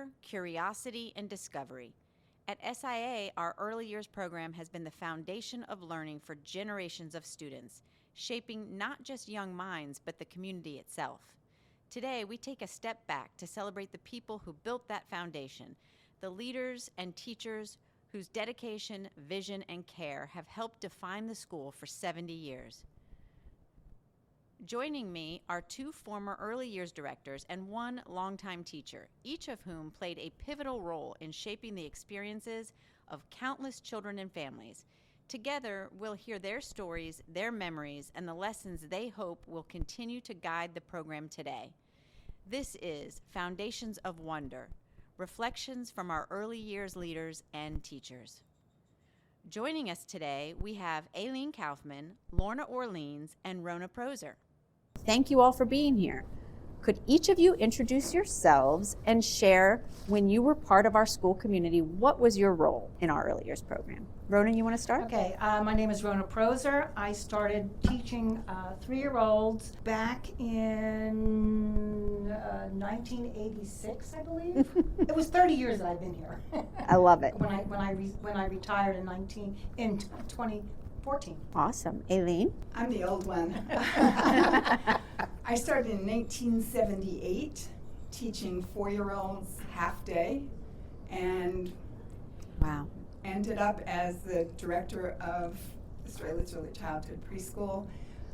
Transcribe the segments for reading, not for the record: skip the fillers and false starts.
wonder, curiosity, and discovery. At SIA, our early years program has been the foundation of learning for generations of students, shaping not just young minds, but the community itself. Today, we take a step back to celebrate the people who built that foundation, the leaders and teachers whose dedication, vision, and care have helped define the school for 70 years. Joining me are two former early years directors and one longtime teacher, each of whom played a pivotal role in shaping the experiences of countless children and families. Together, we'll hear their stories, their memories, and the lessons they hope will continue to guide the program today. This is Foundations of Wonder, reflections from our early years leaders and teachers. Joining us today, we have Alene Kaufman, Lorna Orleans, and Rona Proser. Thank you all for being here. Could each of you introduce yourselves and share, when you were part of our school community, what was your role in our early years program? Rona, you want to start? Okay, my name is Rona Proser. I started teaching 3-year-olds back in 1986, I believe. It was 30 years that I've been here. I love it. When I retired in 2014. Awesome. Alene? I'm the old one. I started in 1978 teaching 4-year-olds half day and Wow. ended up as the director of the Strelitz Early Childhood Preschool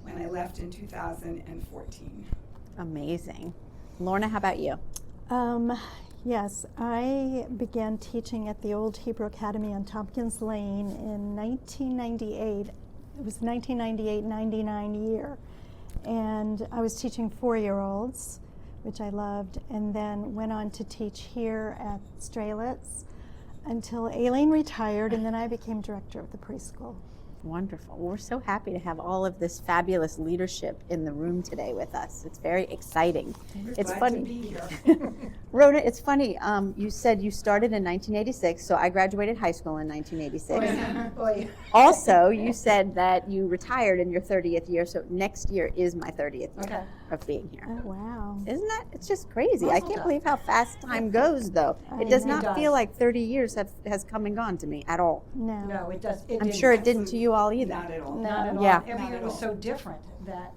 when I left in 2014. Amazing. Lorna, how about you? Yes, I began teaching at the old Hebrew Academy on Tompkins Lane in 1998. It was 1998-99 year. And I was teaching 4-year-olds, which I loved, and then went on to teach here at Strelitz until Alene retired, and then I became director of the preschool. Wonderful. Well, we're so happy to have all of this fabulous leadership in the room today with us. It's very exciting. We're It's glad funny. to be here. Rona, it's funny. You said you started in 1986, so I graduated high school in 1986. Boy. Also, you said that you retired in your 30th year, so next year is my 30th year Okay. of being here. Oh, wow. Isn't that? It's just crazy. I Mazel can't tov. believe how fast time goes, though. I It does know. not It does. feel like 30 years has come and gone to me at all. No. No, it does. I'm sure it didn't to you all either. Not at all. Not at all. Yeah. Every Not year at was all. so different that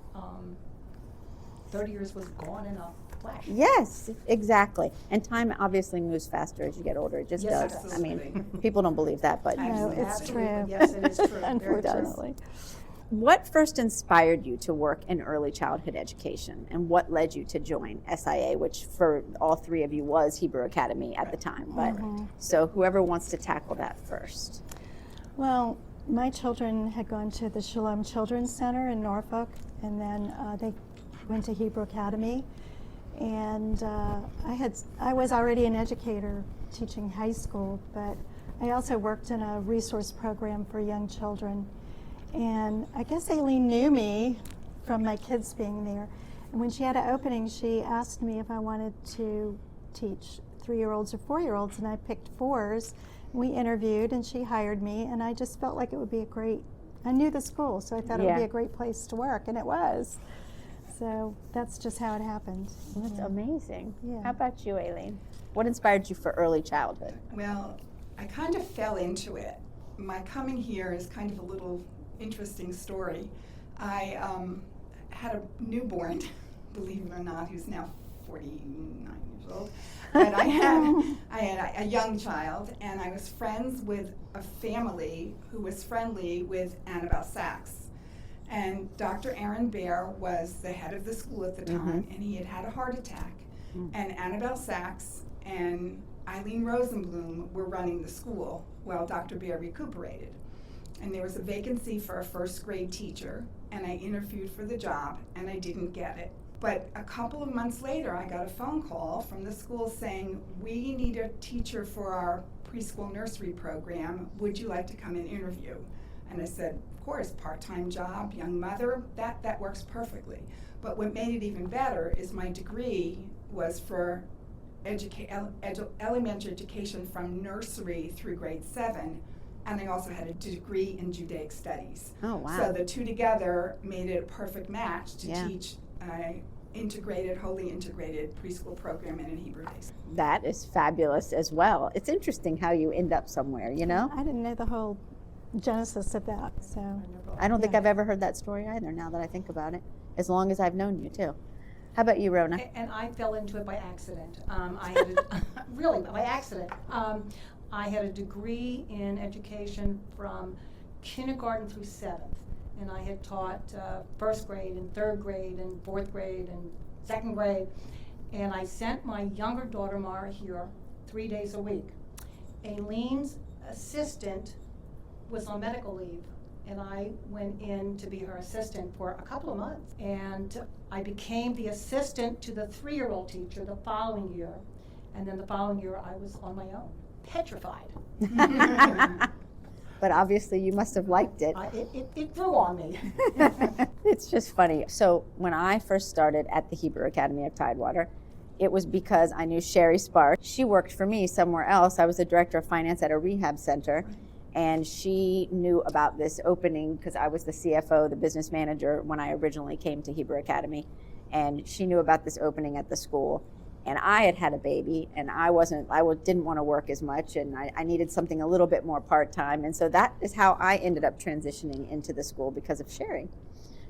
30 years was gone in a flash. Yes, exactly. And time obviously moves faster as you get older. It just Yes, does. it I mean, Absolutely. people don't believe that, but No, Absolutely. it's Absolutely. true. Yes, it is true. Very true. Unfortunately. what first inspired you to work in early childhood education, and what led you to join SIA, which for all three of you was Hebrew Academy at the time? But so whoever wants to tackle that first. Well, my children had gone to the Shalom Children's Center in Norfolk, and then they went to Hebrew Academy. And I was already an educator teaching high school, but I also worked in a resource program for young children. And I guess Alene knew me from my kids being there. And when she had an opening, she asked me if I wanted to teach 3-year-olds or 4-year-olds, and I picked 4s. We interviewed, and she hired me, and I just felt like it would be I knew the school, so I thought it would be a great place to work, and it was. So that's just how it happened. That's amazing. Yeah. How about you, Alene? What inspired you for early childhood? Well, I kind of fell into it. My coming here is kind of a little interesting story. I had a newborn, believe it or not, who's now 49 years old. But I had a young child, and I was friends with a family who was friendly with Annabelle Sachs. And Dr. Aaron Baer was the head of the school at the time, and he had had a heart attack. And Annabelle Sachs and Eileen Rosenblum were running the school while Dr. Baer recuperated. And there was a vacancy for a first grade teacher, and I interviewed for the job, and I didn't get it. But a couple of months later, I got a phone call from the school saying, we need a teacher for our preschool nursery program. Would you like to come and interview? And I said, of course, part-time job, young mother, that works perfectly. But what made it even better is my degree was for elementary education from nursery through grade 7. And I also had a degree in Judaic studies. Oh, wow. So the two together made it a perfect match to Yeah. teach wholly integrated preschool program and a Hebrew day school. That is fabulous as well. It's interesting how you end up somewhere, you know? I didn't know the whole genesis of that, so. I don't think Yeah. I've ever heard that story either, now that I think about it, as long as I've known you, too. How about you, Rona? And I fell into it by accident. I had really, by accident. I had a degree in education from kindergarten through 7th. And I had taught first grade and third grade and fourth grade and second grade. And I sent my younger daughter, Mara, here 3 days a week. Aleene's assistant was on medical leave, and I went in to be her assistant for a couple of months. And I became the assistant to the 3-year-old teacher the following year. And then the following year, I was on my own, petrified. But obviously you must have liked it. It grew on me. It's just funny. So when I first started at the Hebrew Academy of Tidewater, it was because I knew Sherry Spar. She worked for me somewhere else. I was the director of finance at a rehab center. And she knew about this opening because I was the CFO, the business manager, when I originally came to Hebrew Academy. And she knew about this opening at the school. And I had a baby, and I didn't want to work as much, and I needed something a little bit more part-time. And so that is how I ended up transitioning into the school, because of Sherry.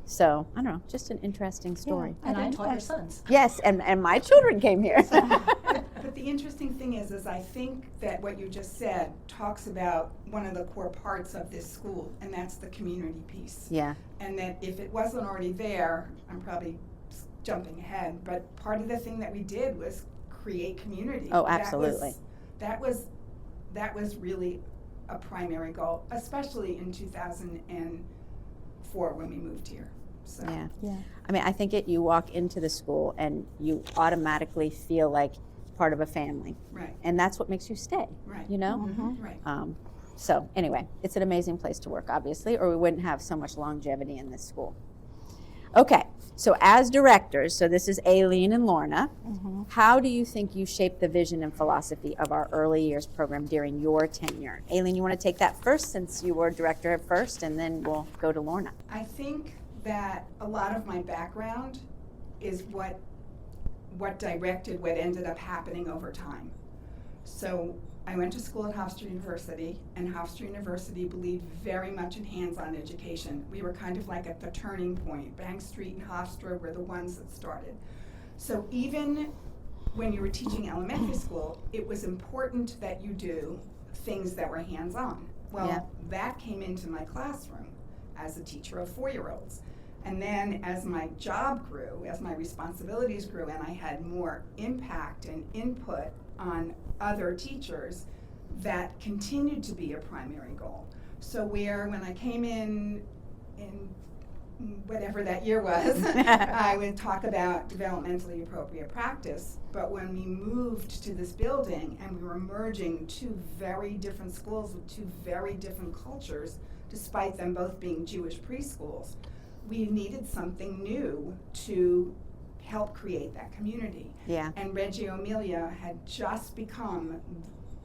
So, I don't know, just an interesting story. And I taught your sons. Yes, and my children came here. But the interesting thing is I think that what you just said talks about one of the core parts of this school, and that's the community piece. Yeah. And that if it wasn't already there, I'm probably jumping ahead, but part of the thing that we did was create community. Oh, absolutely. That was really a primary goal, especially in 2004 when we moved here. So. Yeah. Yeah. I mean, I think you walk into the school and you automatically feel like part of a family. Right. And that's what makes you stay. Right. You know? Mm-hmm. Right. So anyway, it's an amazing place to work, obviously, or we wouldn't have so much longevity in this school. Okay, so as directors, so this is Alene and Lorna, how do you think you shaped the vision and philosophy of our early years program during your tenure? Alene, you want to take that first since you were director at first, and then we'll go to Lorna. I think that a lot of my background is what directed what ended up happening over time. So I went to school at Hofstra University, and Hofstra University believed very much in hands-on education. We were kind of like at the turning point. Bank Street and Hofstra were the ones that started. So even when you were teaching elementary school, it was important that you do things that were hands-on. Well, that came into my classroom as a teacher of 4-year-olds. And then as my job grew, as my responsibilities grew, and I had more impact and input on other teachers, that continued to be a primary goal. So when I came in whatever that year was, I would talk about developmentally appropriate practice, but when we moved to this building and we were merging 2 very different schools with 2 very different cultures, despite them both being Jewish preschools, we needed something new to help create that community. Yeah. And Reggio Emilia had just become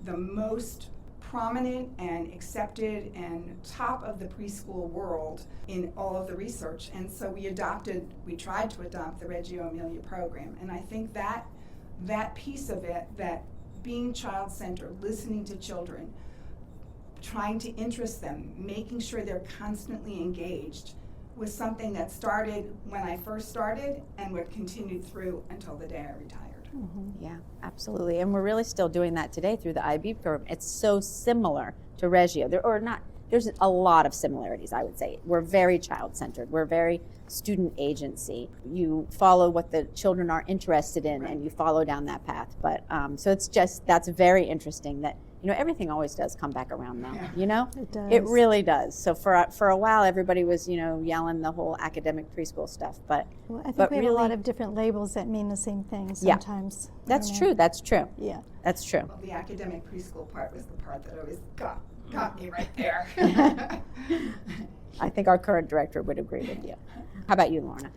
the most prominent and accepted and top of the preschool world in all of the research. And so we tried to adopt the Reggio Emilia program. And I think that piece of it, that being child-centered, listening to children, trying to interest them, making sure they're constantly engaged, was something that started when I first started and would continue through until the day I retired. Yeah, absolutely. And we're really still doing that today through the IB program. It's so similar to Reggio. There's a lot of similarities, I would say. We're very child-centered. We're very student agency. You follow what the children are interested in, and you follow down that path. But so that's very interesting that, everything always does come back around though, It does. It really does. So for a while, everybody was, yelling the whole academic preschool stuff, but Well, I think but we have really, a lot of different labels that mean the same thing Yeah. sometimes. that's true. That's true. Yeah. That's true. Well, the academic preschool part was the part that always got me right there. I think our current director would agree with you. How about you, Lorna?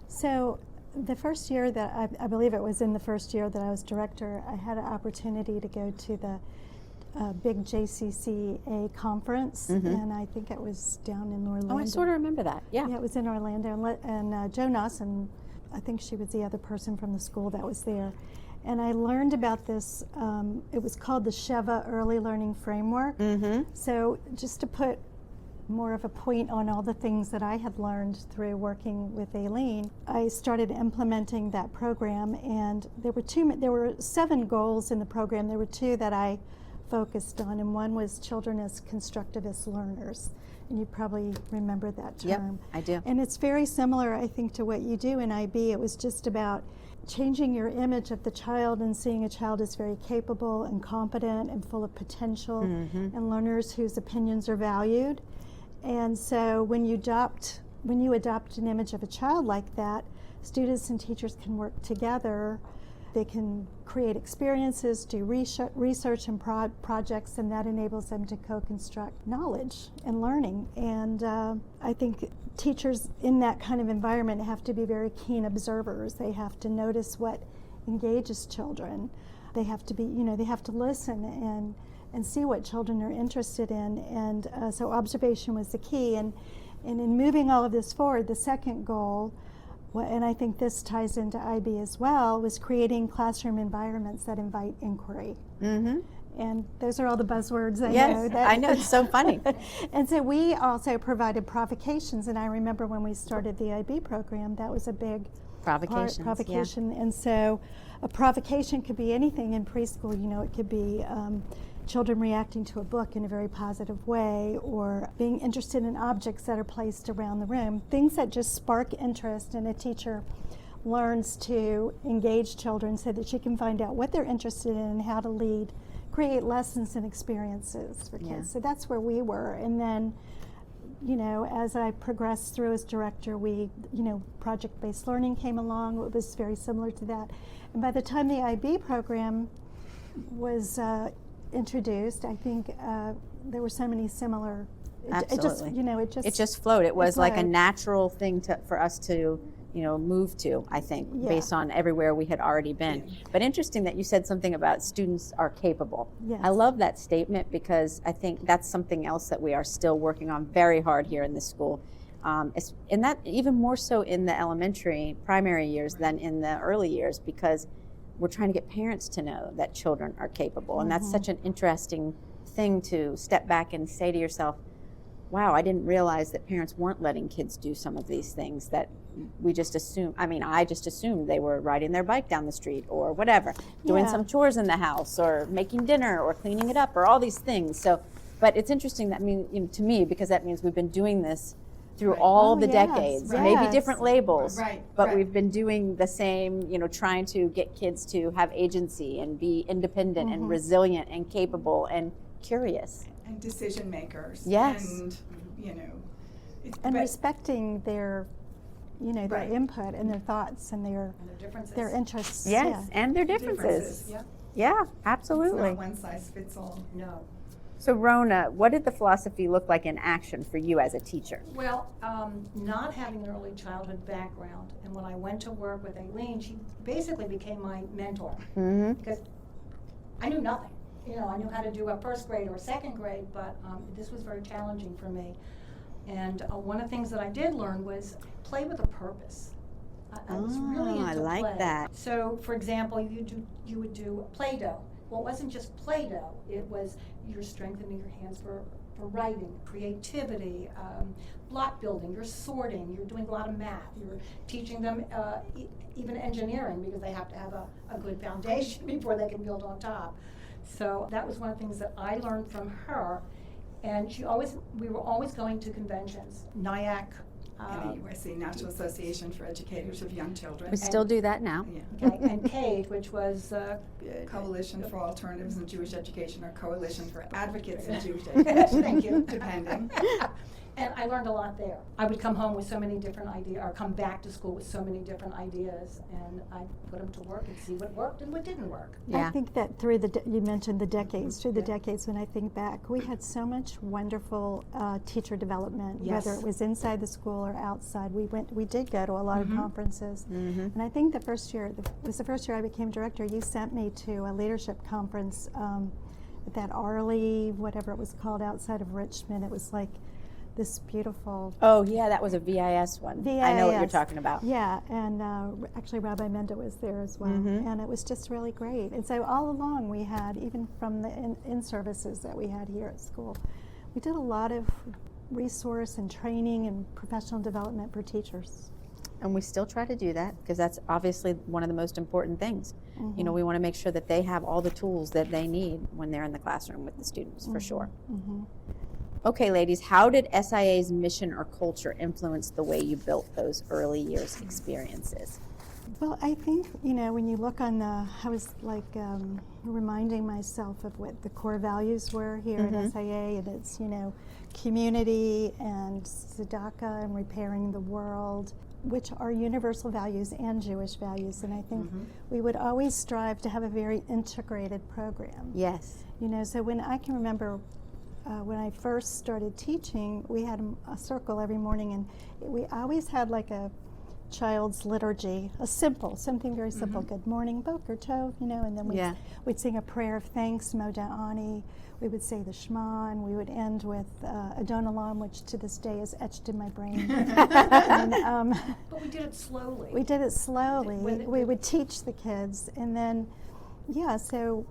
So the first year that I believe it was in the first year that I was director, I had an opportunity to go to the big JCCA conference, and I think it was down in Orlando. Oh, I sort of remember that. Yeah. Yeah, it was in Orlando, and Joe Nosson I think she was the other person from the school that was there. And I learned about this, it was called the Sheva Early Learning Framework. So just to put more of a point on all the things that I had learned through working with Alene, I started implementing that program, and there were 7 goals in the program. There were 2 that I focused on, and one was children as constructivist learners. And you probably remember that term. Yep, I do. And it's very similar, I think, to what you do in IB. It was just about changing your image of the child and seeing a child as very capable and competent and full of potential, and learners whose opinions are valued. And so when you adopt an image of a child like that, students and teachers can work together. They can create experiences, do research and projects, and that enables them to co-construct knowledge and learning. And I think teachers in that kind of environment have to be very keen observers. They have to notice what engages children. They have to be, they have to listen and see what children are interested in. And so observation was the key. And in moving all of this forward, the second goal, and I think this ties into IB as well, was creating classroom environments that invite inquiry. And those are all the buzzwords I know. I know, it's so funny. And so we also provided provocations, and I remember when we started the IB program, that was a big provocation. And so a provocation could be anything in preschool. It could be children reacting to a book in a very positive way, or being interested in objects that are placed around the room, things that just spark interest, and a teacher learns to engage children so that she can find out what they're interested in and how to create lessons and experiences for kids. So that's where we were. And then, as I progressed through as director, project-based learning came along. It was very similar to that. And by the time the IB program was introduced, I think there were so many similar. Absolutely. It just flowed. It was like a flowed. natural thing for us to, move to, I think, based on everywhere we had already been. But interesting that you said something about students are capable. Yes. I love that statement, because I think that's something else that we are still working on very hard here in the school. And that even more so in the primary years than in the early years, because we're trying to get parents to know that children are capable. And that's such an interesting thing to step back and say to yourself, wow, I didn't realize that parents weren't letting kids do some of these things that we just assumed. I just assumed they were riding their bike down the street or whatever, doing some chores in the house or making dinner or cleaning it up or all these things. So, but it's interesting that to me, because that means we've been doing this through all the decades, maybe different labels, but we've been doing the same, trying to get kids to have agency and be independent and resilient and capable and curious. And decision makers. Yes. And, respecting their, their input and their thoughts and their interests. Yes, and their differences. Yeah, absolutely. It's not one size fits all. No. So Rona, what did the philosophy look like in action for you as a teacher? Well, not having an early childhood background, and when I went to work with Alene, she basically became my mentor, because I knew nothing. I knew how to do a first grade or a second grade, but this was very challenging for me. And one of the things that I did learn was play with a purpose. I was really into I like play. that. So, for example, you would do Play-Doh. Well, it wasn't just Play-Doh. It was you're strengthening your hands for writing, creativity, block building, you're sorting, you're doing a lot of math, you're teaching them even engineering, because they have to have a good foundation before they can build on top. So that was one of the things that I learned from her. And we were always going to conventions, NIAC. And the USC, National Association for Educators of Young Children. We still do that now. Okay, and CADE, which was Coalition for Alternatives in Jewish Education, or Coalition for Advocates in Jewish Education. Thank you. Depending. And I learned a lot there. I would come home with so many different ideas, or come back to school with so many different ideas, and I put them to work and see what worked and what didn't work. I think that through you mentioned the decades, through the decades, when I think back, we had so much wonderful teacher development, whether it was inside the school or outside. We did go to a lot of conferences. And I think the first year I became director, you sent me to a leadership conference at that Arley, whatever it was called, outside of Richmond. It was like this beautiful Oh, yeah, that was a VIS one. I know what you're VIS. talking about. Yeah, and actually Rabbi Menda was there as well, and it was just really great. And so all along we had, even from the in-services that we had here at school, we did a lot of resource and training and professional development for teachers. And we still try to do that because that's obviously one of the most important things. You know, we want to make sure that they have all the tools that they need when they're in the classroom with the students, for sure. Okay, ladies, how did SIA's mission or culture influence the way you built those early years experiences? Well, I think, you know, when you look on the, I was like reminding myself of what the core values were here at SIA, and it's, you know, community and tzedakah and repairing the world, which are universal values and Jewish values. And I think we would always strive to have a very integrated program. Yes. You know, so when I can remember when I first started teaching, we had a circle every morning, and we always had like a child's liturgy, something very simple. Good morning, Boker Tov, you know, and then we'd sing a prayer of thanks, Moda Ani. We would say the Shema, and we would end with Adon Olam, which to this day is etched in my brain. And, But we did it slowly. we did it slowly. We would teach the kids, and then, so,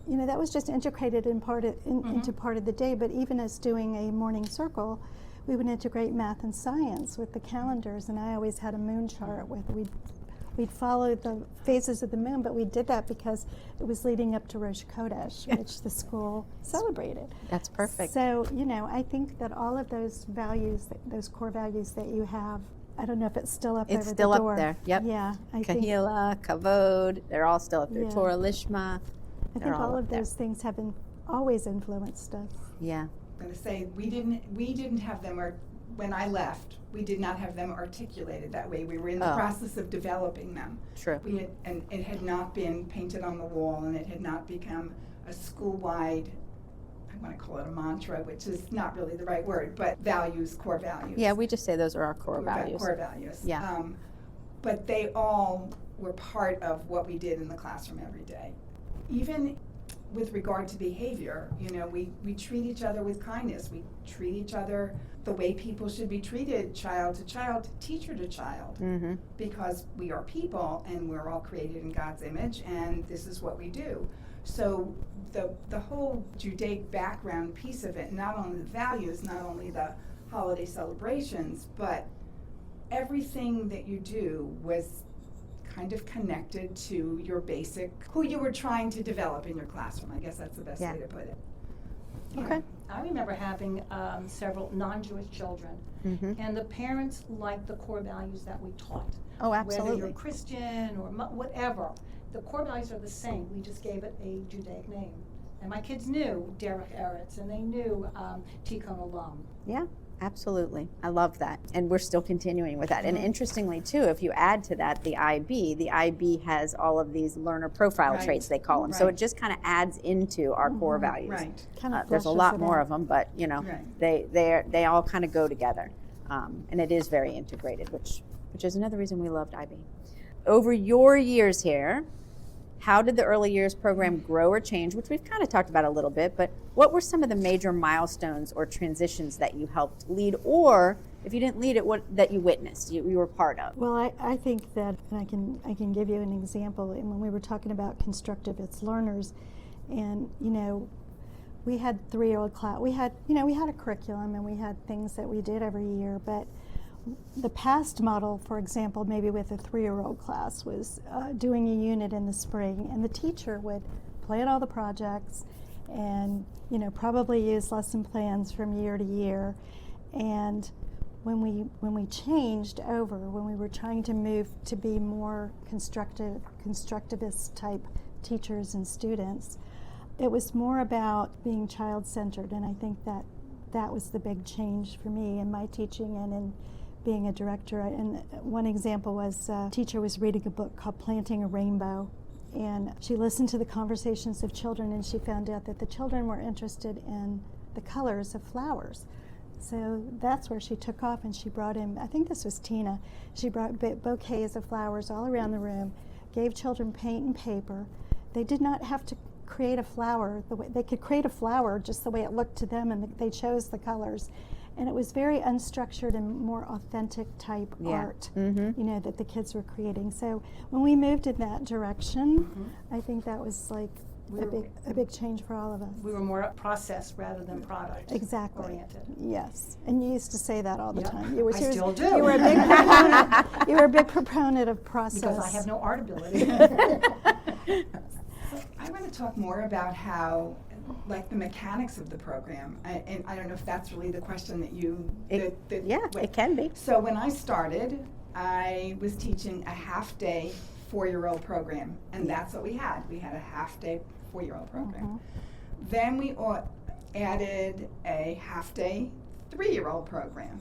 you know, that was just integrated into part of the day. But even as doing a morning circle, we would integrate math and science with the calendars, and I always had a moon chart with we'd follow the phases of the moon, but we did that because it was leading up to Rosh Chodesh, which the school celebrated. That's perfect. So, you know, I think that all of those values, those core values that you have, I don't know if it's still up It's over still the up door. there, yep. Yeah, I think Kahila, Kavod, they're all still up there. Yeah. Torah Lishma. I think all of those things have always influenced us. Yeah. I'm going to say we didn't have them, or when I left, we did not have them articulated that way. We were in the process of developing them. True. And it had not been painted on the wall, and it had not become a school-wide, I want to call it a mantra, which is not really the right word, but values, core values. Yeah, we just say those are our core values. Core values. Yeah. But they all were part of what we did in the classroom every day. Even with regard to behavior, you know, we treat each other with kindness. We treat each other the way people should be treated, child to child, teacher to child, because we are people and we're all created in God's image, and this is what we do. So the whole Judaic background piece of it, not only the values, not only the holiday celebrations, but everything that you do was kind of connected to your basic, who you were trying to develop in your classroom. I guess that's the best way to put it. Okay. I remember having several non-Jewish children, and the parents liked the core values that we taught. Oh, absolutely. Whether you're Christian or whatever, the core values are the same. We just gave it a Judaic name. And my kids knew Derech Eretz, and they knew Tikkun Olam. Yeah, absolutely. I love that. And we're still continuing with that. And interestingly, too, if you add to that the IB has all of these learner profile traits, they call them. So it just kind of adds into our core values. Right. There's a lot more of them, but, you know, they all kind of go together. And it is very integrated, which is another reason we loved IB. Over your years here, how did the early years program grow or change, which we've kind of talked about a little bit, but what were some of the major milestones or transitions that you helped lead, or if you didn't lead it, what that you witnessed, you were part of? Well, I think that, and I can give you an example, and when we were talking about constructivist learners, and, you know, we had 3-year-old class, we had a curriculum and we had things that we did every year, but the past model, for example, maybe with a 3-year-old class, was doing a unit in the spring, and the teacher would plan all the projects and, you know, probably use lesson plans from year to year. And when we changed over, when we were trying to move to be more constructivist type teachers and students, it was more about being child-centered, and I think that was the big change for me in my teaching and in being a director. And one example was a teacher was reading a book called Planting a Rainbow, and she listened to the conversations of children, and she found out that the children were interested in the colors of flowers. So that's where she took off, and she brought in, I think this was Tina, she brought bouquets of flowers all around the room, gave children paint and paper. They did not have to create a flower the way they could create a flower just the way it looked to them, and they chose the colors. and it was very unstructured and more authentic type art, that the kids were creating. So when we moved in that direction, I think that was like a big change for all of us. We were more process rather than product oriented. Yes, and you used to say that all the time. You were, I still do. You were a big proponent. You were a big proponent of process. Because I have no art ability. I want to talk more about how, like, the mechanics of the program. And I don't know if that's really the question that you. It can be. So when I started, I was teaching a half-day 4-year-old program, and that's what we had. We had a half-day 4-year-old program. Then we added a half-day 3-year-old program.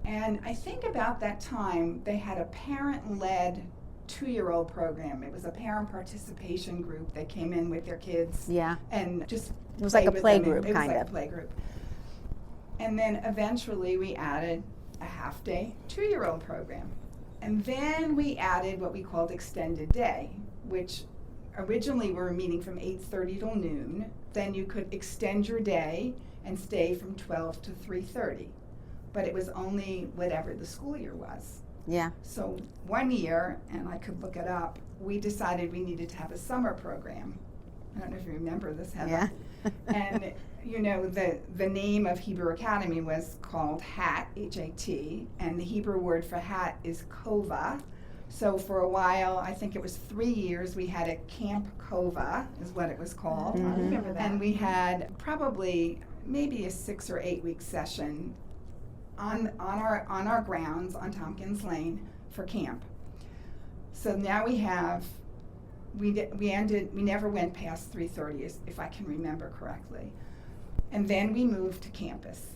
And I think about that time, they had a parent-led 2-year-old program. It was a parent participation group that came in with their kids. Yeah. And just it was like a play group, It was kind like of. A play group. And then eventually we added a half-day 2-year-old program. And then we added what we called extended day, which originally we were meeting from 8:30 till noon. Then you could extend your day and stay from 12 to 3:30. But it was only whatever the school year was. Yeah. So one year, and I could look it up, we decided we needed to have a summer program. I don't know if you remember this, Heather. Yeah. And the name of Hebrew Academy was called HAT, H-A-T, and the Hebrew word for hat is kova. So for a while, I think it was 3 years, we had a Camp Kova, is what it was called. I remember that. And we had probably maybe a 6 or 8 week session on our grounds on Tompkins Lane for camp. So now we never went past 3:30, if I can remember correctly. And then we moved to campus.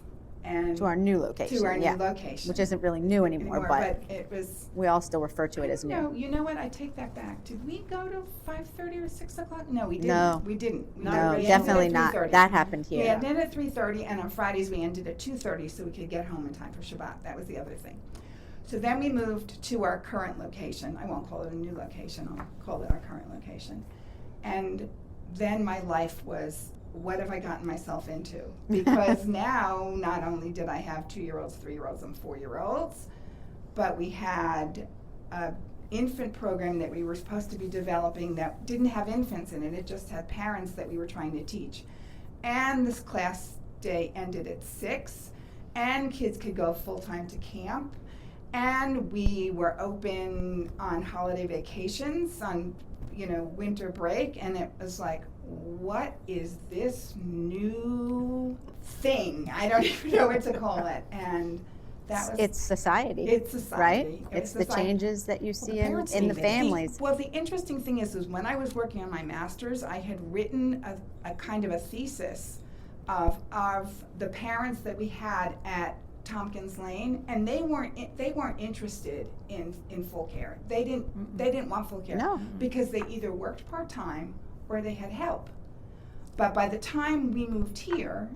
And To our new location. To our new location. Which isn't really new anymore, but it was. we all still refer to it as new. No, you know what? I take that back. Did we go to 5:30 or 6 o'clock? No, we didn't. No. We didn't. No, We ended definitely at not. 3:30. That happened We here. ended at 3:30, and on Fridays we ended at 2:30 so we could get home in time for Shabbat. That was the other thing. So then we moved to our current location. I won't call it a new location. I'll call it our current location. And then my life was, what have I gotten myself into? Because now, not only did I have 2-year-olds, 3-year-olds, and 4-year-olds, but we had an infant program that we were supposed to be developing that didn't have infants in it. It just had parents that we were trying to teach. And this class day ended at 6, and kids could go full-time to camp. And we were open on holiday vacations, on winter break, and it was like, what is this new thing? I don't even know what to call it. And that was It's society. It's society. Right? It It's was the society. changes that you see in parents the need it. families. Well, the interesting thing is when I was working on my master's, I had written a kind of a thesis of the parents that we had at Tompkins Lane, and they weren't interested in full care. They didn't want full care. No. Because they either worked part-time or they had help. But by the time we moved here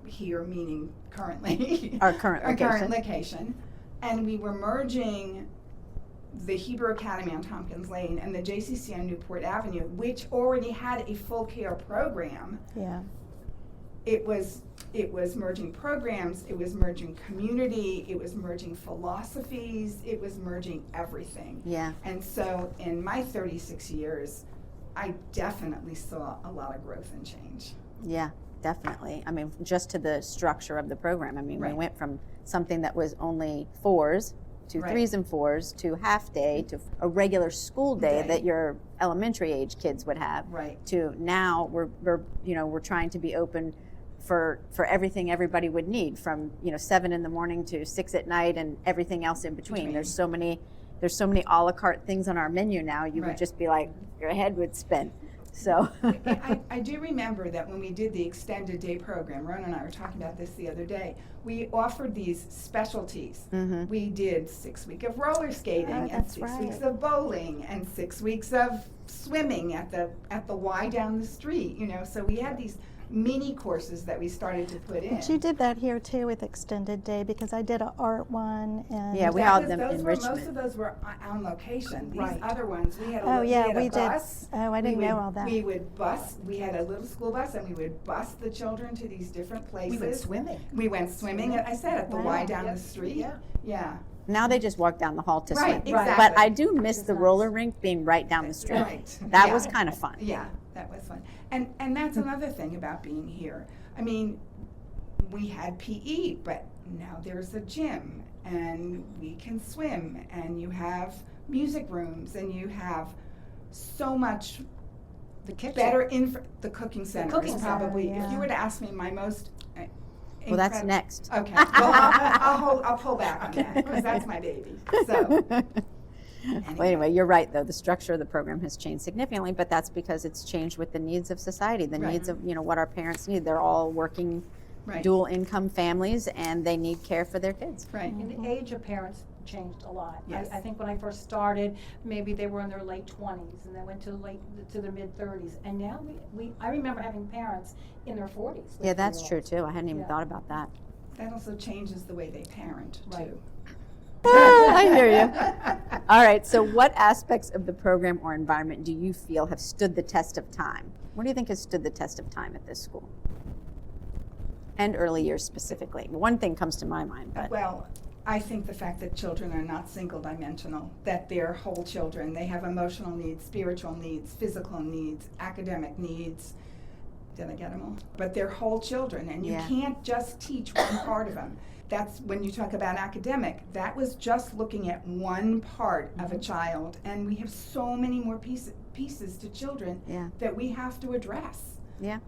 meaning currently Our current location, and we were merging the Hebrew Academy on Tompkins Lane and the JCC on Newport Avenue, which already had a full care program. Yeah. It was merging programs, it was merging community, it was merging philosophies, it was merging everything. Yeah. And so in my 36 years, I definitely saw a lot of growth and change. Yeah, definitely. I mean, just to the structure of the program. I mean, Right. we went from something that was only 4s to Right. 3s and 4s to half day to a regular school day that your elementary age kids would have. Right. To now we're trying to be open for everything everybody would need, from 7 in the morning to 6 at night and everything else in between. There's so many a la carte things on our menu now. You would Right. just be like, your head would spin. So I do remember that when we did the extended day program, Rona and I were talking about this the other day, we offered these specialties. We did 6 weeks of roller skating and that's 6 right. weeks of bowling and 6 weeks of swimming at the Y down the street, so we had these mini courses that we started to put in. But you did that here too with extended day, because I did an art one, and Yeah, we had them in most Richmond. of those were on location. These Right. other ones, we had Oh, yeah, we we had did. a bus. Oh, I didn't know all that. We would bus, we had a little school bus, and we would bus the children to these different places. We went swimming. We went swimming, I said, at the Wow. Y down Yep. the street. Yeah. Yeah. Now they just walk down the hall to Right, swim. exactly. But I do miss Which the is roller rink being right down the street. Right. That Yeah. was kind of fun. Yeah, that was fun. And that's another thing about being here. I mean, we had PE, but now there's a gym, and we can swim, and you have music rooms, and you have so much The kitchen. better the cooking center cooking is center, probably, if yeah. you were to ask me my most Well, that's incredible- next. Okay, well, I'll pull back on that, because that's my baby, so. Well, anyway, you're right, though. The structure of the program has changed significantly, but that's because it's changed with the needs of society, the Right. needs of, what our parents need. They're all working Right. dual income families, and they need care for their kids. Right. And the age of parents changed a lot. Yes. I think when I first started, maybe they were in their late 20s, and they went to their mid 30s. And now I remember having parents in their 40s. with Yeah, that's true, 3-year-olds. too. I hadn't even Yeah. thought about that. That also changes the way they parent, too. Right. I hear you. All right, so what aspects of the program or environment do you feel have stood the test of time? What do you think has stood the test of time at this school? And early years specifically. One thing comes to my mind, but Well, I think the fact that children are not single-dimensional, that they're whole children. They have emotional needs, spiritual needs, physical needs, academic needs. Did I get them all? But they're whole children, and you Yeah. can't just teach one part of them. That's when you talk about academic, that was just looking at one part of a child, and we have so many more pieces to children yeah, that we have to address. yeah,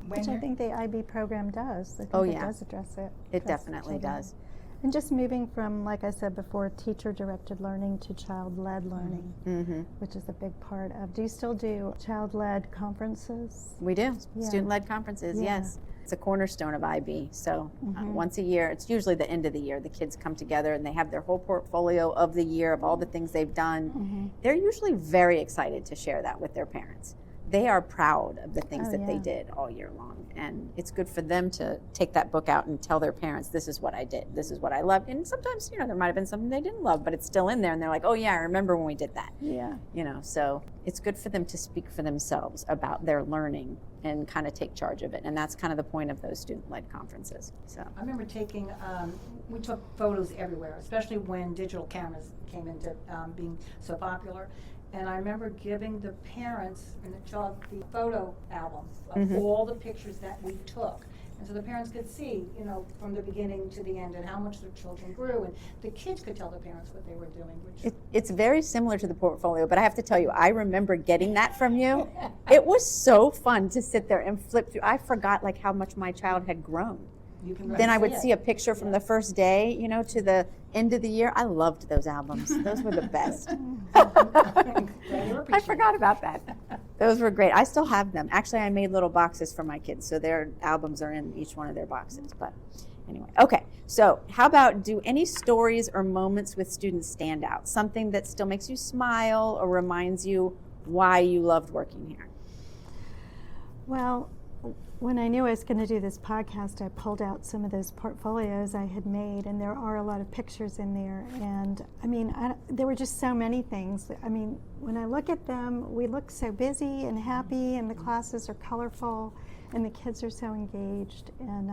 Which I think the IB program does. I think Oh, it yeah. does address it. it address the definitely children. does. And just moving from, like I said before, teacher-directed learning to child-led learning, Mm-hmm. which is a big part of. Do you still do child-led conferences? We do. Yeah. Student-led conferences, Yeah. yes. It's a cornerstone of IB. So Mhm. once a year, it's usually the end of the year, the kids come together and they have their whole portfolio of the year of all the things they've done. Mm-hmm. They're usually very excited to share that with their parents. They are proud of the things Oh, that they yeah. did all year long. And it's good for them to take that book out and tell their parents, this is what I did, this is what I loved. And sometimes, there might have been something they didn't love, but it's still in there. And they're like, oh, yeah, I remember when we did that. Yeah. So it's good for them to speak for themselves about their learning and kind of take charge of it. And that's kind of the point of those student-led conferences. So, I remember we took photos everywhere, especially when digital cameras came into being so popular. And I remember giving the parents and the child the photo albums of Mhm. all the pictures that we took. And so the parents could see, from the beginning to the end, and how much their children grew. And the kids could tell their parents what they were doing, which it's very similar to the portfolio, but I have to tell you, I remember getting that from you. It was so fun to sit there and flip through. I forgot how much my child had grown. you can Then I would it. see a picture from the first day, to the end of the year. I loved those albums. Those were the best. Glad you I appreciate forgot it. about that. Those were great. I still have them. Actually, I made little boxes for my kids, so their albums are in each one of their boxes. But anyway, okay. So how about, do any stories or moments with students stand out? Something that still makes you smile or reminds you why you loved working here? Well, when I knew I was going to do this podcast, I pulled out some of those portfolios I had made, and there are a lot of pictures in there. And there were just so many things. When I look at them, we look so busy and happy, and the classes are colorful, and the kids are so engaged. And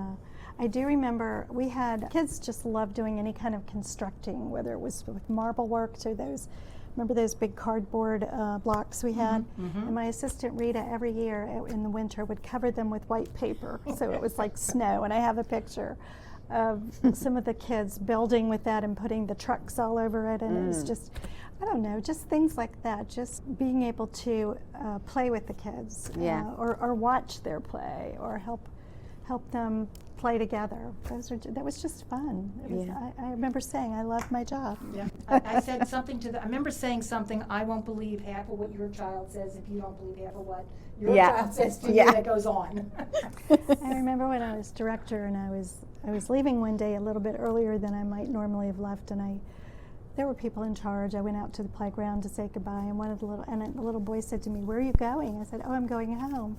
I do remember we had kids just loved doing any kind of constructing, whether it was with marble works or remember those big cardboard blocks we had? And my assistant Rita every year in the winter would cover them with white paper, so it was like snow. And I have a picture of some of the kids building with that and putting the trucks all over it, and it was just, I don't know, just things like that. Just being able to play with the kids, Yeah. or watch their play, or help them play together. That was just fun. Yeah. I remember saying I loved my job. Yeah. I said something I remember saying something, I won't believe half of what your child says if you don't believe half of what your Yeah. child says to Yeah. you that goes on. I remember when I was director, and I was leaving one day a little bit earlier than I might normally have left, and there were people in charge. I went out to the playground to say goodbye, and the little boy said to me, "Where are you going?" I said, "Oh, I'm going home."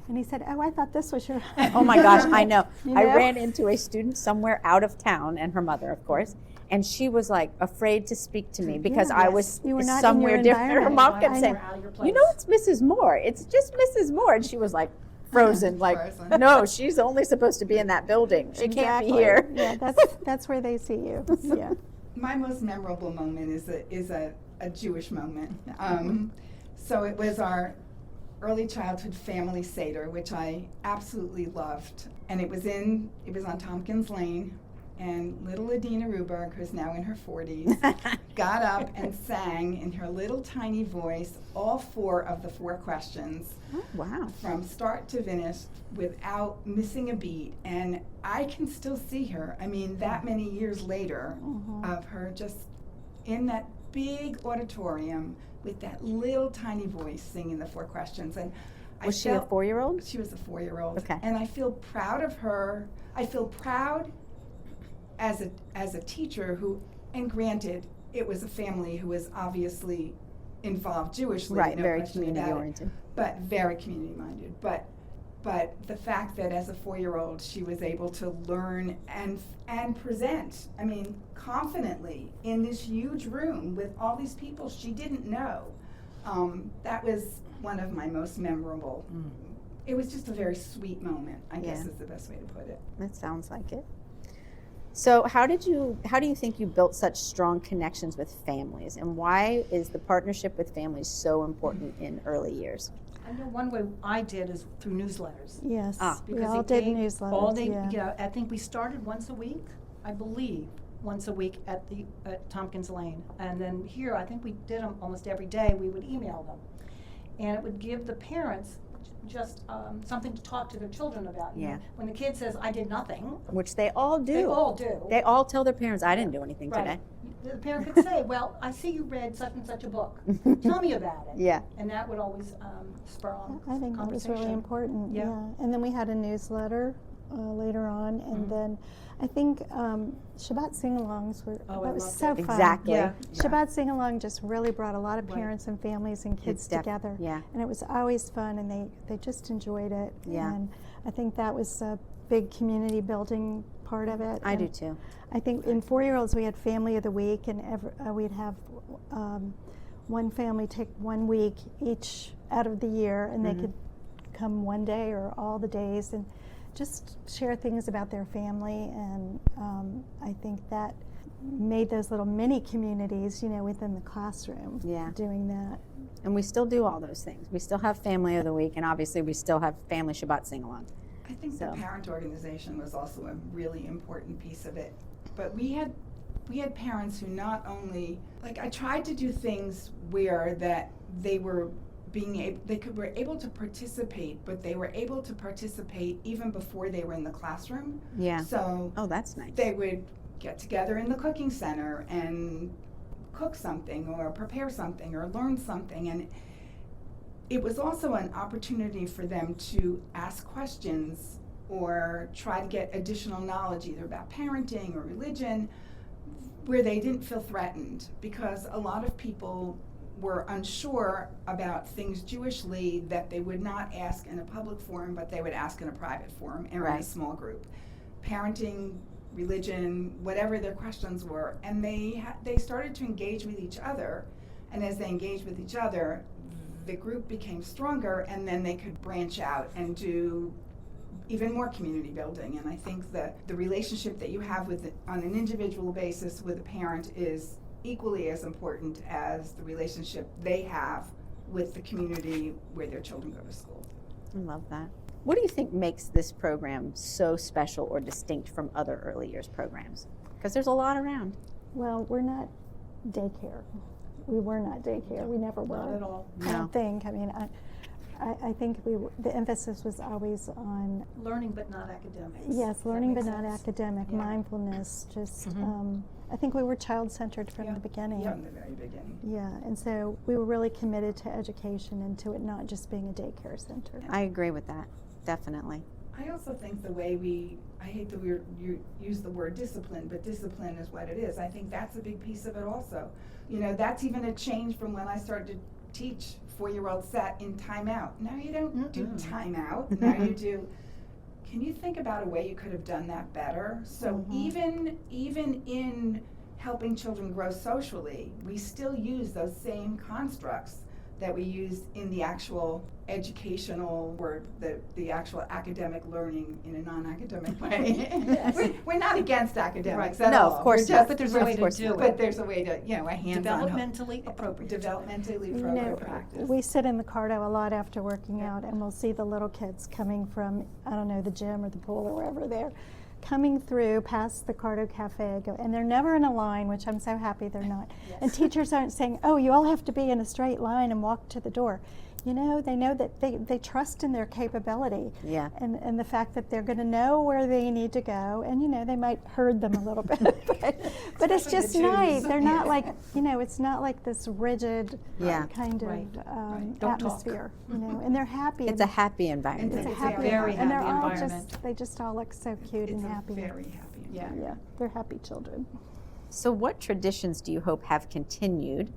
And he said, oh, I thought this was your Oh my gosh, I know. You I know? ran into a student somewhere out of town, and her mother, of course, and she was like afraid to speak to me because I was You were not in somewhere your different. Her environment. mom kept I saying, know, out of your you know, it's Mrs. Moore. It's just Mrs. Moore. And she was like frozen, like, Frozen. no, she's only supposed to be in that building. She can't be Exactly. here. Yeah, that's where they see you. Yeah. My most memorable moment is a Jewish moment. So it was our early childhood family Seder, which I absolutely loved. And it was on Tompkins Lane. And little Adina Ruberg, who's now in her 40s, got up and sang in her little tiny voice all 4 of the 4 questions. Oh, wow. From start to finish without missing a beat. And I can still see her, I mean, that many years later, of her just in that big auditorium with that little tiny voice singing the 4 questions. And Was she a 4-year-old? She was a 4-year-old. Okay. And I feel proud of her. I feel proud as a teacher who, and granted, it was a family who was obviously involved Jewishly, Right, no very question about community it, oriented. but very community minded. But the fact that as a 4-year-old she was able to learn and present, I mean, confidently in this huge room with all these people she didn't know, that was one of my most memorable. It was just a very sweet moment, I guess is the best way to put it. That sounds like it. So how do you think you built such strong connections with families, and why is the partnership with families so important in early years? I know one way I did is through newsletters. Yes. We Because all it did gave newsletters. all day, yeah. I think we started once a week, I believe, once a week at Tompkins Lane. And then here, I think we did them almost every day. We would email them. And it would give the parents just something to talk to their children about. You know, when the kid says, I did nothing. Which they all do. They all do. They all tell their parents, I didn't do anything Right. today. The parent could say, well, I see you read such and such a book. Tell me about it. Yeah. And that would always spur on I think that was conversation. really important. Yeah. And then we had a newsletter later on, and then I think Shabbat sing-alongs were Oh, I that was loved so it. fun. Exactly. Yeah. Shabbat sing-along just really brought a lot of Right. parents and families and kids def- together. yeah. And it was always fun, and they just enjoyed it. Yeah. And I think that was a big community building part of it. I do And too. I think in 4-year-olds we had Family of the Week, and we'd have one family take 1 week each out of the year, and they could come one day or all the days and just share things about their family. And I think that made those little mini communities, you know, within the classroom. Yeah. Doing that. And we still do all those things. We still have Family of the Week, and obviously we still have Family Shabbat Sing-Along. I think So. the parent organization was also a really important piece of it. But we had parents who not only, like, I tried to do things where that they were were able to participate, but they were able to participate even before they were in the classroom. Yeah. So Oh, that's nice. they would get together in the cooking center and cook something or prepare something or learn something. And it was also an opportunity for them to ask questions or try to get additional knowledge either about parenting or religion where they didn't feel threatened, because a lot of people were unsure about things Jewishly that they would not ask in a public forum, but they would ask in a private forum or in a Right. small group. Parenting, religion, whatever their questions were, and they started to engage with each other, and as they engaged with each other, the group became stronger, and then they could branch out and do even more community building. And I think that the relationship that you have on an individual basis with a parent is equally as important as the relationship they have with the community where their children go to school. I love that. What do you think makes this program so special or distinct from other early years programs? Because there's a lot around. Well, we're not daycare. We were not daycare. We never were. Not at all. I don't think. I mean, I think the emphasis was always on Learning but not academics. yes, Does that learning make but not sense? academic, Yeah. mindfulness. Just I think we were child-centered from Yeah. the beginning. From the very beginning. Yeah, and so we were really committed to education and to it not just being a daycare center. I agree with that, definitely. I also think the way I hate that you use the word discipline, but discipline is what it is. I think that's a big piece of it also. You know, that's even a change from when I started to teach 4-year-old sat in timeout. Now you don't do timeout. Now you do. Can you think about a way you could have done that better? So even in helping children grow socially, we still use those same constructs that we use in the actual educational or the actual academic learning in a non-academic way. We're not against academics at No, all. of course We're not. just, But there's a way to do it. But there's a way to, a hands-on. Developmentally appropriate. Developmentally You appropriate know, practice. we sit in the Cardo a lot after working out, and we'll see the little kids coming from, I don't know, the gym or the pool or wherever they're coming through past the Cardo Cafe, and they're never in a line, which I'm so happy they're not. And teachers aren't saying, oh, you all have to be in a straight line and walk to the door. They know that they trust in their capability. Yeah. And the fact that they're going to know where they need to go, and they might herd them a little bit, but it's just nice. They're not like, it's not like this rigid kind of Don't talk. atmosphere, and they're happy. It's a happy environment. It's a It's a happy very and they're happy all environment. they just all look so cute It's and a happy. very happy environment. Yeah, they're happy children. So what traditions do you hope have continued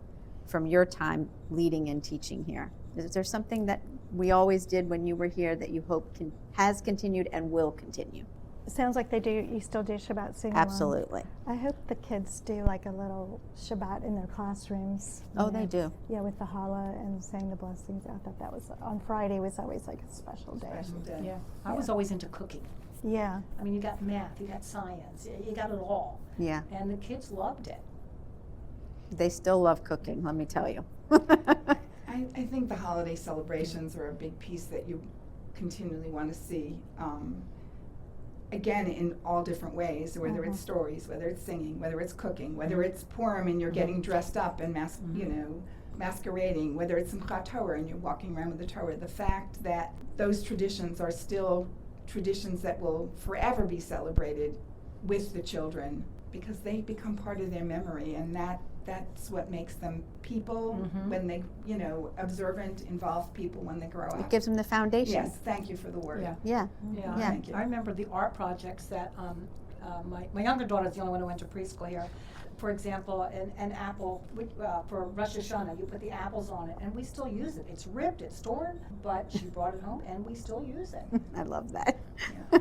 from your time leading and teaching here? Is there something that we always did when you were here that you hope has continued and will continue? It sounds like they do. You still do Shabbat sing along. Absolutely. I hope the kids do like a little Shabbat in their classrooms. Oh, they do. Yeah, with the challah and saying the blessings. I thought that was on Friday was always like a special day. Special day. Yeah, I was always into cooking. Yeah. I mean, you got math, you got science, you got it all. Yeah. And the kids loved it. They still love cooking, let me tell you. I think the holiday celebrations are a big piece that you continually want to see. Again, in all different ways, whether it's stories, whether it's singing, whether it's cooking, whether it's Purim and you're getting dressed up and masquerading, whether it's Simchat Torah and you're walking around with the Torah. The fact that those traditions are still traditions that will forever be celebrated with the children because they become part of their memory, and that's what makes them people when they, observant, involved people when they grow up. It gives them the foundation. Yes, thank you for the word. Yeah. Yeah, Yeah. Thank you. I remember the art projects that my younger daughter's the only one who went to preschool here. For example, an apple, for Rosh Hashanah, you put the apples on it, and we still use it. It's ripped, it's torn, but she brought it home, and we still use it. I love that. Yeah.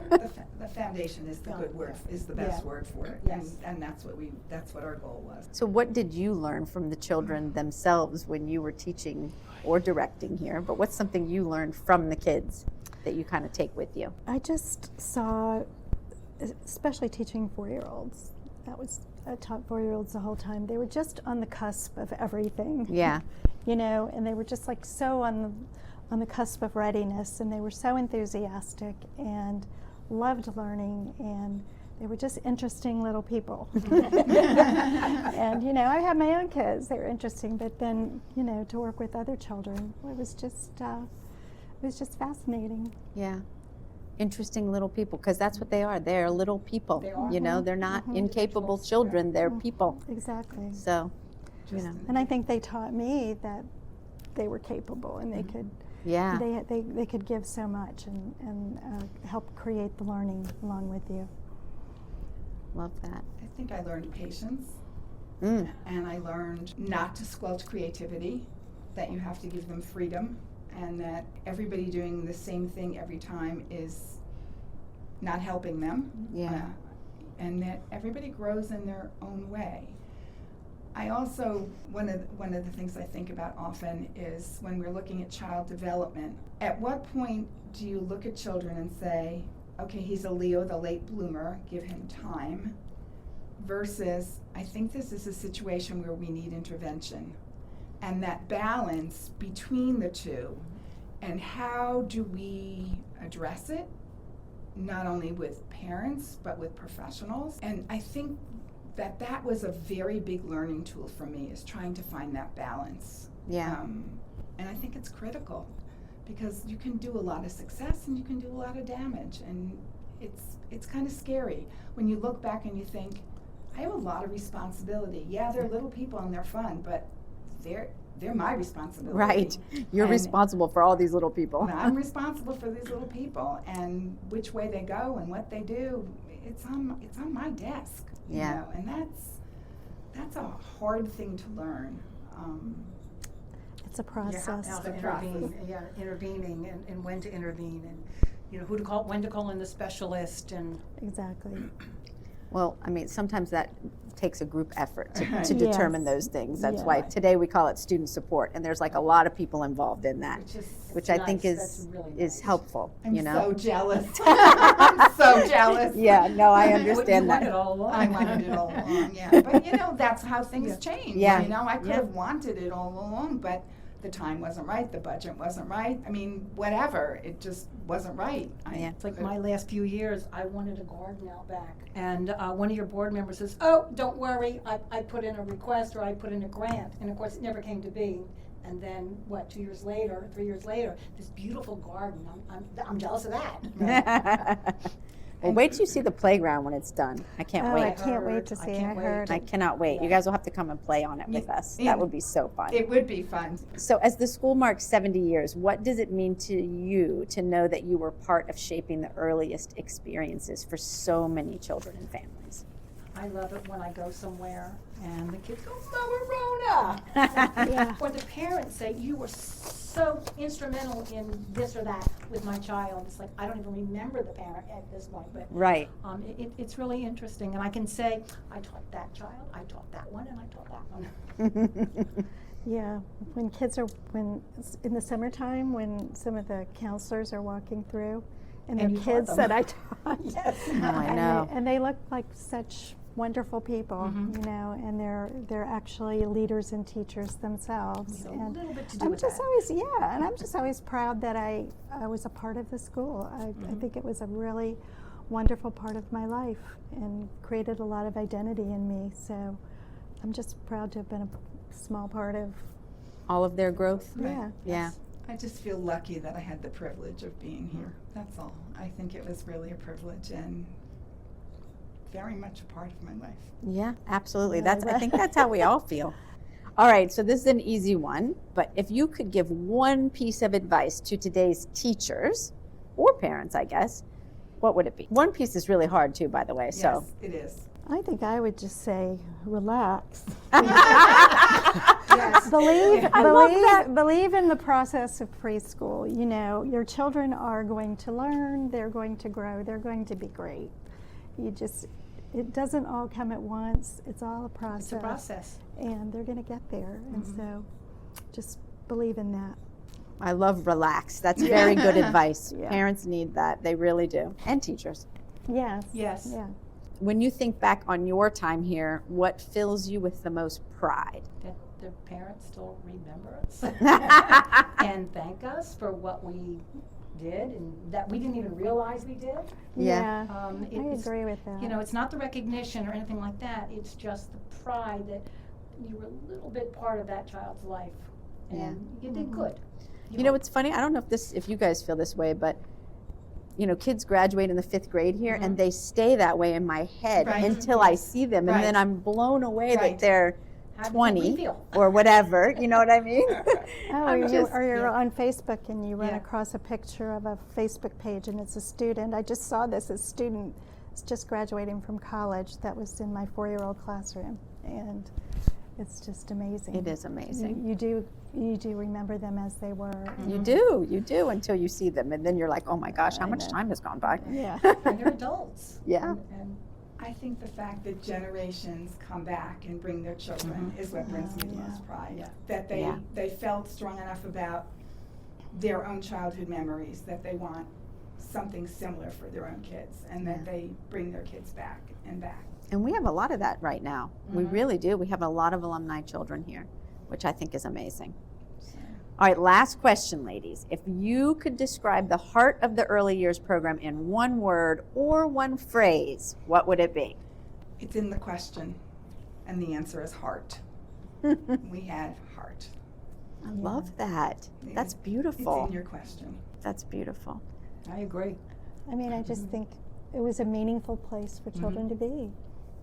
The foundation is the good word, is the best word for it. Yes. And that's what our goal was. So what did you learn from the children themselves when you were teaching or directing here? But what's something you learned from the kids that you kind of take with you? I just saw, especially teaching 4-year-olds, I taught 4-year-olds the whole time. They were just on the cusp of everything. Yeah. And they were just like so on the cusp of readiness, and they were so enthusiastic and loved learning, and they were just interesting little people. And I had my own kids; they were interesting. But then, to work with other children, it was just fascinating. Yeah. Interesting little people, because that's what they are. They're little people. They are. They're not incapable children. They're people. Exactly. So, And I think they taught me that they were capable, and they could. yeah. They could give so much and help create the learning along with you. Love that. I think I learned patience, Mm. and I learned not to squelch creativity, that you have to give them freedom, and that everybody doing the same thing every time is not helping them. Yeah. And that everybody grows in their own way. I also, one of the things I think about often is when we're looking at child development, at what point do you look at children and say, okay, he's a Leo, the late bloomer, give him time, versus I think this is a situation where we need intervention. And that balance between the two, and how do we address it, not only with parents, but with professionals. And I think that was a very big learning tool for me, is trying to find that balance. Yeah. And I think it's critical, because you can do a lot of success and you can do a lot of damage, and it's kind of scary when you look back and you think, I have a lot of responsibility. Yeah, they're little people and they're fun, but they're my responsibility. Right. You're And- responsible for all these little people. And I'm responsible for these little people, and which way they go and what they do, it's on my desk. Yeah. And that's a hard thing to learn. It's a process. How to It's a process. intervening and when to intervene, and who to call, when to call in the specialist, and Exactly. Well, I mean, sometimes that takes a group effort to Yes. determine those things. That's why Yeah. today we call it student support, and there's like a lot of people involved in that, which I think nice. is That's really is nice. helpful. I'm You know. so jealous. I'm so jealous. Yeah. No, I You understand wanted that. all along. I wanted it all along, yeah. But that's how things change. Yeah. I could Yeah. have wanted it all along, but the time wasn't right, the budget wasn't right. I mean, whatever, it just wasn't right. Yeah. It's like my last few years, I wanted a garden out back. And one of your board members says, oh, don't worry, I put in a request, or I put in a grant. And of course, it never came to be. And then, 2 years later, 3 years later, this beautiful garden, I'm jealous of that. Well, wait till you see the playground when it's done. I can't Oh, wait. I can't wait to I see. I can't wait. heard. I cannot wait. You guys will have to come and play on it with us. Yeah. That would be so fun. It would be fun. So, as the school marks 70 years, what does it mean to you to know that you were part of shaping the earliest experiences for so many children and families? I love it when I go somewhere and the kids go, Mama Rona! Yeah. Or the parents say, you were so instrumental in this or that with my child. It's like, I don't even remember the parent at this point, but Right. it's really interesting. And I can say, I taught that child, I taught that one, and I taught that one. Yeah, when it's in the summertime, when some of the counselors are walking through, and And they're you taught kids them. that I taught. Yes. Oh, I know. And they look like such wonderful people, Mhm. and they're actually leaders and teachers themselves. So a And little bit to do I'm with just that. always, and I'm just always proud that I was a part of the school. I Mm-hmm. think it was a really wonderful part of my life and created a lot of identity in me. So I'm just proud to have been a small part of. All of their growth? Yeah. Yeah. I just feel lucky that I had the privilege of being here. That's all. I think it was really a privilege and very much a part of my life. Yeah, absolutely. Yeah, I think that's how we all feel. All right, so this is an easy one, but if you could give one piece of advice to today's teachers or parents, I guess, what would it be? One piece is really hard too, by the way. So Yes, it is. I think I would just say, relax. Yes. Believe in the process of preschool. Your children are going to learn, they're going to grow, they're going to be great. It doesn't all come at once. It's all a process. It's a process. And they're going to get there. And so just believe in that. I love relax. That's very good advice. Yeah. Parents need that. They really do. And teachers. Yes. Yes. Yeah. When you think back on your time here, what fills you with the most pride? That the parents still remember us and thank us for what we did and that we didn't even realize we did. Yeah. I I agree with that. It's not the recognition or anything like that. It's just the pride that you were a little bit part of that child's life, and you did good. You know, it's funny. I don't know if you guys feel this way, but kids graduate in the 5th grade here, and they stay that way in my head Right. until I see them, and Right. then I'm blown away Right. that they're How do you 20 think we feel? or whatever. You know what I mean? Or you're on Facebook and you run Yeah. across a picture of a Facebook page and it's a student. I just saw this, a student is just graduating from college that was in my 4-year-old classroom, and it's just amazing. It is amazing. You do remember them as they were. You do until you see them, and then you're like, oh my gosh, how much time has gone by? Yeah. And they're adults. Yeah. And I think the fact that generations come back and bring their children is what brings me the most pride. Yeah. That they felt strong enough about their own childhood memories that they want something similar for their own kids, and that they bring their kids back and back. And we have a lot of that right now. We really do. We have a lot of alumni children here, which I think is amazing. All right, last question, ladies. If you could describe the heart of the early years program in one word or one phrase, what would it be? It's in the question, and the answer is heart. We had heart. I love that. That's beautiful. It's in your question. That's beautiful. I agree. I mean, I just think it was a meaningful place for children to be.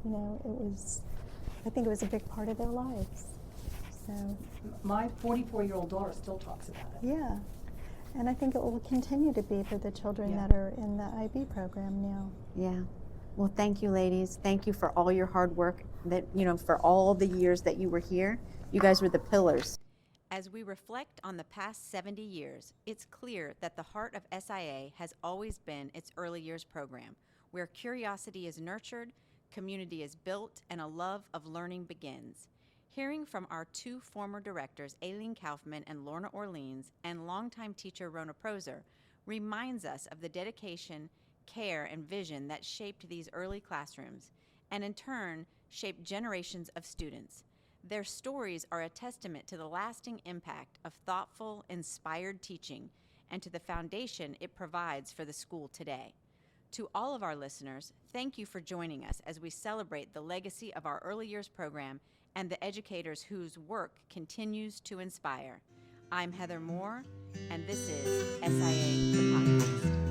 I think it was a big part of their lives. So, My 44-year-old daughter still talks about it. yeah. And I think it will continue to be for the children Yeah. that are in the IB program now. Yeah. Well, thank you, ladies. Thank you for all your hard work, for all the years that you were here. You guys were the pillars. As we reflect on the past 70 years, it's clear that the heart of SIA has always been its early years program, where curiosity is nurtured, community is built, and a love of learning begins. Hearing from our two former directors, Alene Kaufman and Lorna Orleans, and longtime teacher Rona Proser, reminds us of the dedication, care, and vision that shaped these early classrooms, and in turn, shaped generations of students. Their stories are a testament to the lasting impact of thoughtful, inspired teaching and to the foundation it provides for the school today. To all of our listeners, thank you for joining us as we celebrate the legacy of our early years program and the educators whose work continues to inspire. I'm Heather Moore, and this is SIA the Podcast.